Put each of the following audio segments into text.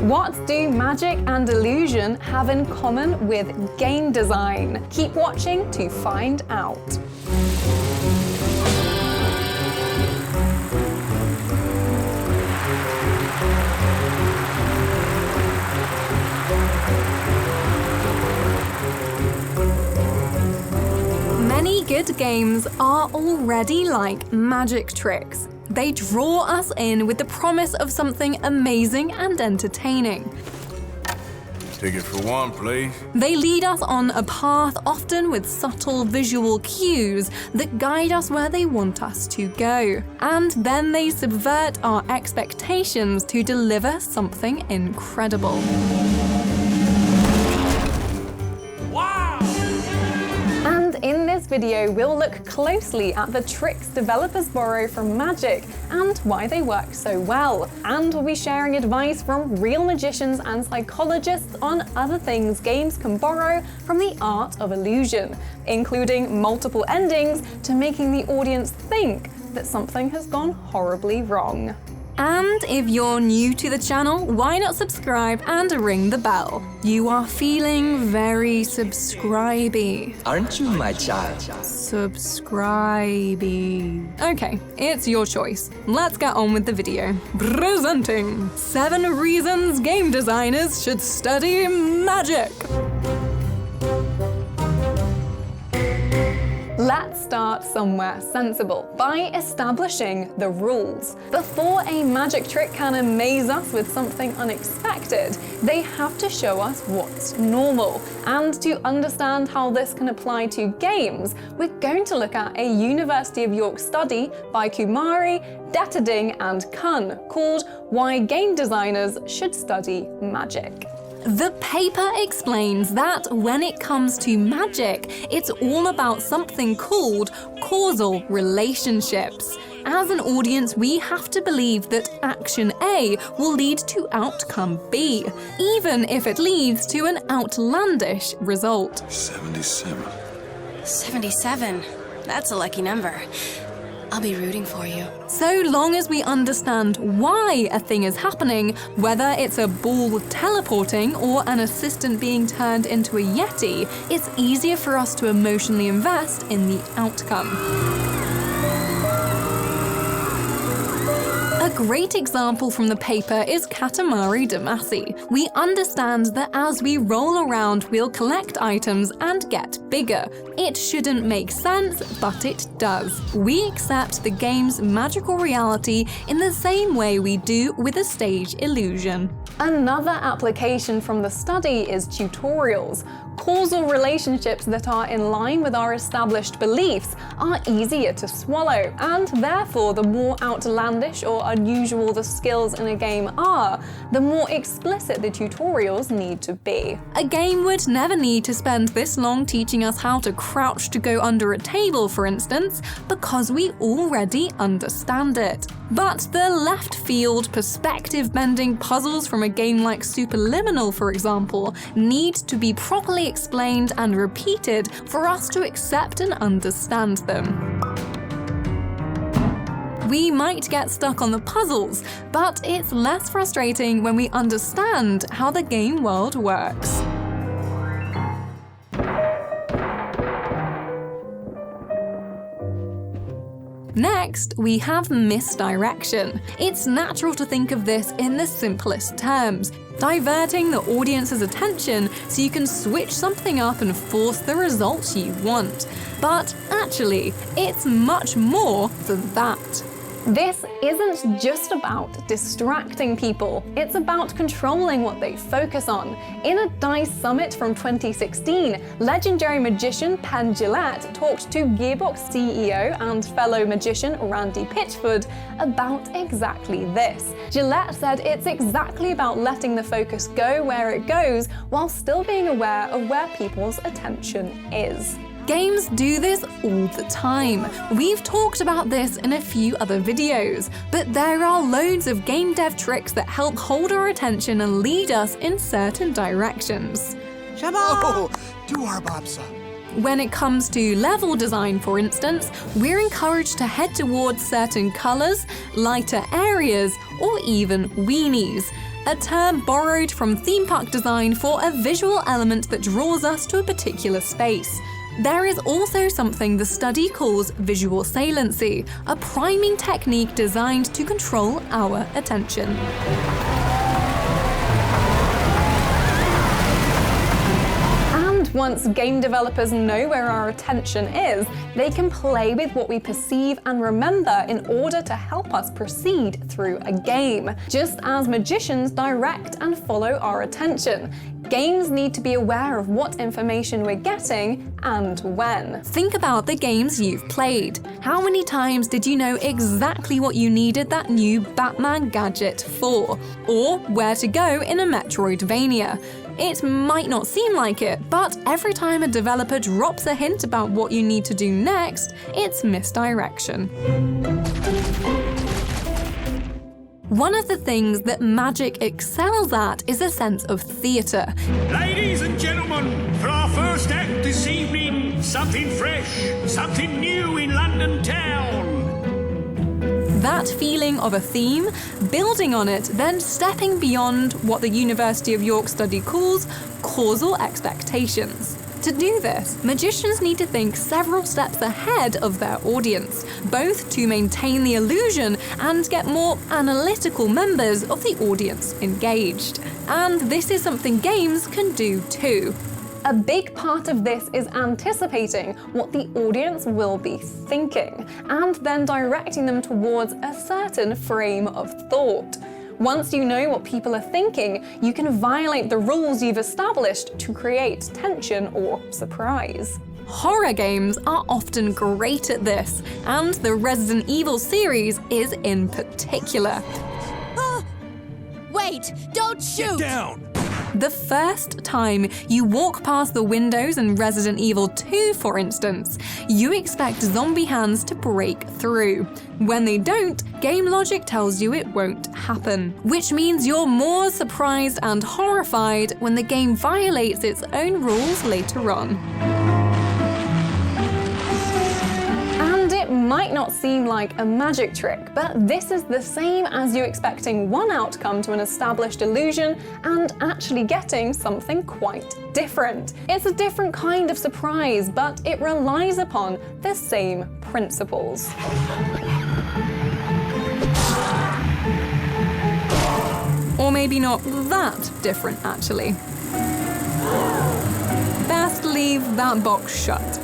What do magic and illusion have in common with game design? Keep watching to find out. Many good games are already like magic tricks. They draw us in with the promise of something amazing and entertaining. Ticket for one, please. They lead us on a path often with subtle visual cues that guide us where they want us to go. And then they subvert our expectations to deliver something incredible. In this video, we'll look closely at the tricks developers borrow from magic and why they work so well. And we'll be sharing advice from real magicians and psychologists on other things games can borrow from the art of illusion, including multiple endings to making the audience think that something has gone horribly wrong. And if you're new to the channel, why not subscribe and ring the bell? You are feeling very subscribey. Aren't you, my child? Subscribey. Okay, it's your choice. Let's get on with the video. Presenting 7 reasons game designers should study magic. Let's start somewhere sensible by establishing the rules. Before a magic trick can amaze us with something unexpected, they have to show us what's normal. And to understand how this can apply to games, we're going to look at a University of York study by Kumari, Detterding and Kun called Why Game Designers Should Study Magic. The paper explains that when it comes to magic, it's all about something called causal relationships. As an audience, we have to believe that action A will lead to outcome B, even if it leads to an outlandish result. 77. 77. That's a lucky number. I'll be rooting for you. So long as we understand why a thing is happening, whether it's a ball teleporting or an assistant being turned into a yeti, it's easier for us to emotionally invest in the outcome. A great example from the paper is Katamari Damacy. We understand that as we roll around, we'll collect items and get bigger. It shouldn't make sense, but it does. We accept the game's magical reality in the same way we do with a stage illusion. Another application from the study is tutorials. Causal relationships that are in line with our established beliefs are easier to swallow, and therefore the more outlandish or unusual the skills in a game are, the more explicit the tutorials need to be. A game would never need to spend this long teaching us how to crouch to go under a table, for instance, because we already understand it. But the left-field, perspective-bending puzzles from a game like Superliminal, for example, need to be properly explained and repeated for us to accept and understand them. We might get stuck on the puzzles, but it's less frustrating when we understand how the game world works. Next, we have misdirection. It's natural to think of this in the simplest terms, diverting the audience's attention so you can switch something up and force the results you want. But actually, it's much more than that. This isn't just about distracting people, it's about controlling what they focus on. In a D.I.C.E summit from 2016, legendary magician Penn Jillette talked to Gearbox CEO and fellow magician Randy Pitchford about exactly this. Jillette said it's exactly about letting the focus go where it goes while still being aware of where people's attention is. Games do this all the time. We've talked about this in a few other videos, but there are loads of game dev tricks that help hold our attention and lead us in certain directions. Oh, do our Bobsa. When it comes to level design, for instance, we're encouraged to head towards certain colors, lighter areas, or even weenies. a term borrowed from theme park design for a visual element that draws us to a particular space. There is also something the study calls visual saliency, a priming technique designed to control our attention. Once game developers know where our attention is, they can play with what we perceive and remember in order to help us proceed through a game, just as magicians direct and follow our attention. Games need to be aware of what information we're getting and when. Think about the games you've played. How many times did you know exactly what you needed that new Batman gadget for? Or where to go in a Metroidvania? It might not seem like it, but every time a developer drops a hint about what you need to do next, it's misdirection. One of the things that magic excels at is a sense of theatre. Ladies and gentlemen, for our first act this evening, something fresh, something new in London town. That feeling of a theme, building on it, then stepping beyond what the University of York study calls causal expectations. To do this, magicians need to think several steps ahead of their audience, both to maintain the illusion and get more analytical members of the audience engaged. And this is something games can do too. A big part of this is anticipating what the audience will be thinking, and then directing them towards a certain frame of thought. Once you know what people are thinking, you can violate the rules you've established to create tension or surprise. Horror games are often great at this, and the Resident Evil series is in particular. Wait, don't shoot! Get down! The first time you walk past the windows in Resident Evil 2, for instance, you expect zombie hands to break through. When they don't, game logic tells you it won't happen, which means you're more surprised and horrified when the game violates its own rules later on. It might not seem like a magic trick, but this is the same as you expecting one outcome to an established illusion and actually getting something quite different. It's a different kind of surprise, but it relies upon the same principles. Or maybe not that different, actually. Best leave that box shut.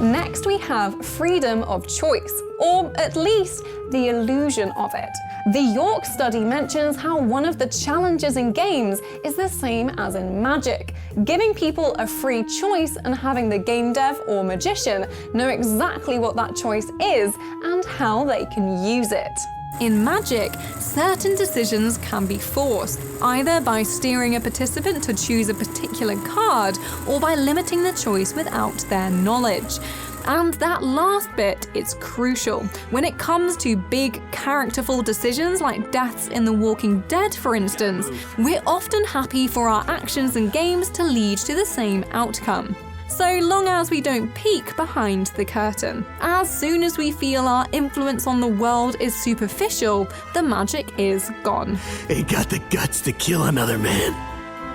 Next, we have freedom of choice, or at least the illusion of it. The York study mentions how one of the challenges in games is the same as in magic, giving people a free choice and having the game dev or magician know exactly what that choice is and how they can use it. In Magic, certain decisions can be forced, either by steering a participant to choose a particular card or by limiting the choice without their knowledge. And that last bit is crucial. When it comes to big, characterful decisions like deaths in The Walking Dead, for instance, we're often happy for our actions and games to lead to the same outcome, so long as we don't peek behind the curtain. As soon as we feel our influence on the world is superficial, the magic is gone. Ain't got the guts to kill another man.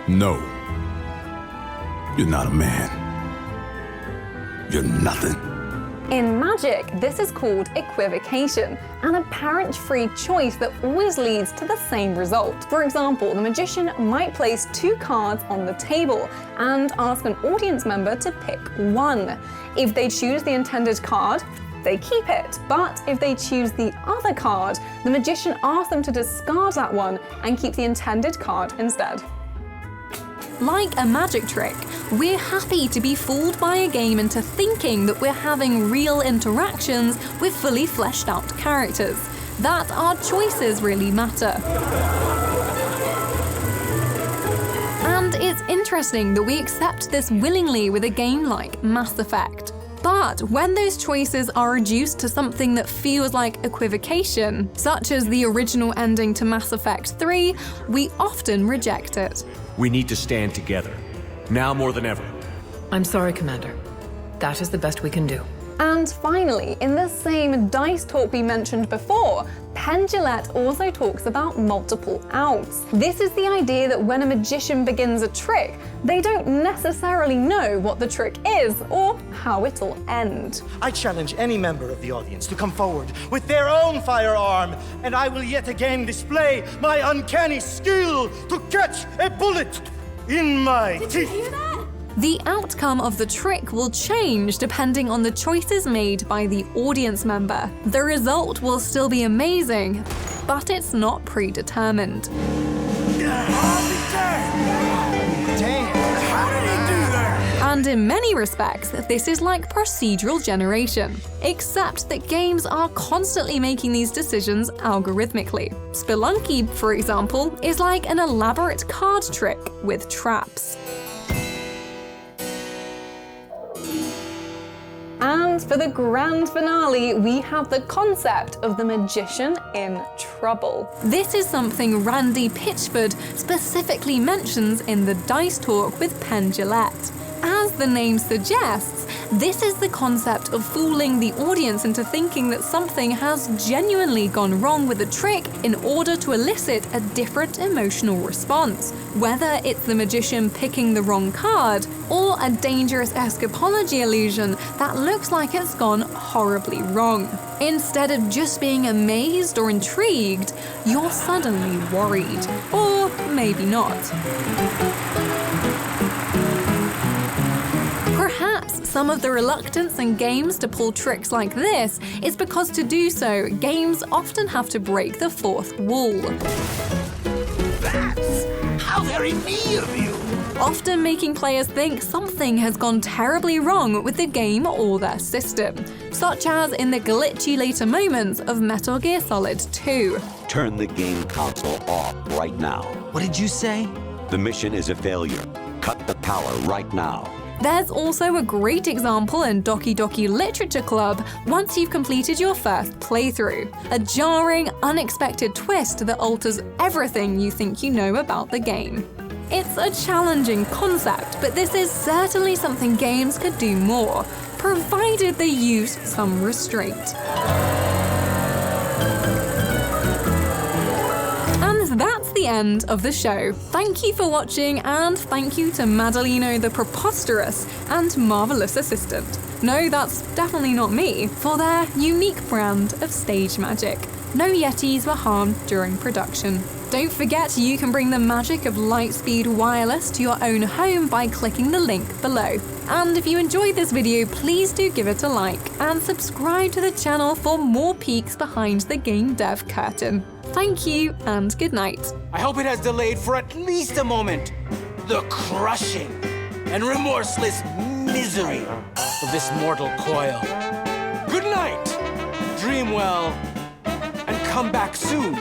No. You're not a man. You're nothing. In Magic, this is called equivocation, an apparent free choice that always leads to the same result. For example, the magician might place 2 cards on the table and ask an audience member to pick one. If they choose the intended card, they keep it. But if they choose the other card, the magician asks them to discard that one and keep the intended card instead. Like a magic trick, we're happy to be fooled by a game into thinking that we're having real interactions with fully fleshed out characters, that our choices really matter. And it's interesting that we accept this willingly with a game like Mass Effect. But when those choices are reduced to something that feels like equivocation, such as the original ending to Mass Effect 3, we often reject it. We need to stand together, now more than ever. I'm sorry, Commander. That is the best we can do. And finally, in the same dice talk we mentioned before, Penn Jillette also talks about multiple outs. This is the idea that when a magician begins a trick, they don't necessarily know what the trick is or how it'll end. I challenge any member of the audience to come forward with their own firearm, and I will yet again display my uncanny skill to catch a bullet in my teeth. Did you hear that? The outcome of the trick will change depending on the choices made by the audience member. The result will still be amazing, but it's not predetermined. Damn! How did he do that? And in many respects, this is like procedural generation, except that games are constantly making these decisions algorithmically. Spelunky, for example, is like an elaborate card trick with traps. And for the grand finale, we have the concept of the magician in trouble. This is something Randy Pitchford specifically mentions in the dice talk with Penn Jillette. As the name suggests, this is the concept of fooling the audience into thinking that something has genuinely gone wrong with a trick in order to elicit a different emotional response, whether it's the magician picking the wrong card or a dangerous escapology illusion that looks like it's gone horribly wrong. Instead of just being amazed or intrigued, you're suddenly worried. Or maybe not. Perhaps some of the reluctance in games to pull tricks like this is because to do so, games often have to break the fourth wall. That's how very me of you. Often making players think something has gone terribly wrong with the game or their system, such as in the glitchy later moments of Metal Gear Solid 2. Turn the game console off right now. What did you say? The mission is a failure. Cut the power right now. There's also a great example in Doki Doki Literature Club once you've completed your first playthrough. A jarring, unexpected twist that alters everything you think you know about the game. It's a challenging concept, but this is certainly something games could do more, provided they use some restraint. And that's the end of the show. Thank you for watching, and thank you to Madalino the Preposterous and Marvelous Assistant. No, that's definitely not me, for their unique brand of stage magic. No Yetis were harmed during production. Don't forget you can bring the magic of Lightspeed Wireless to your own home by clicking the link below. And if you enjoyed this video, please do give it a like and subscribe to the channel for more peeks behind the game dev curtain. Thank you and good night. I hope it has delayed for at least a moment the crushing and remorseless misery of this mortal coil. Good night, dream well, and come back soon.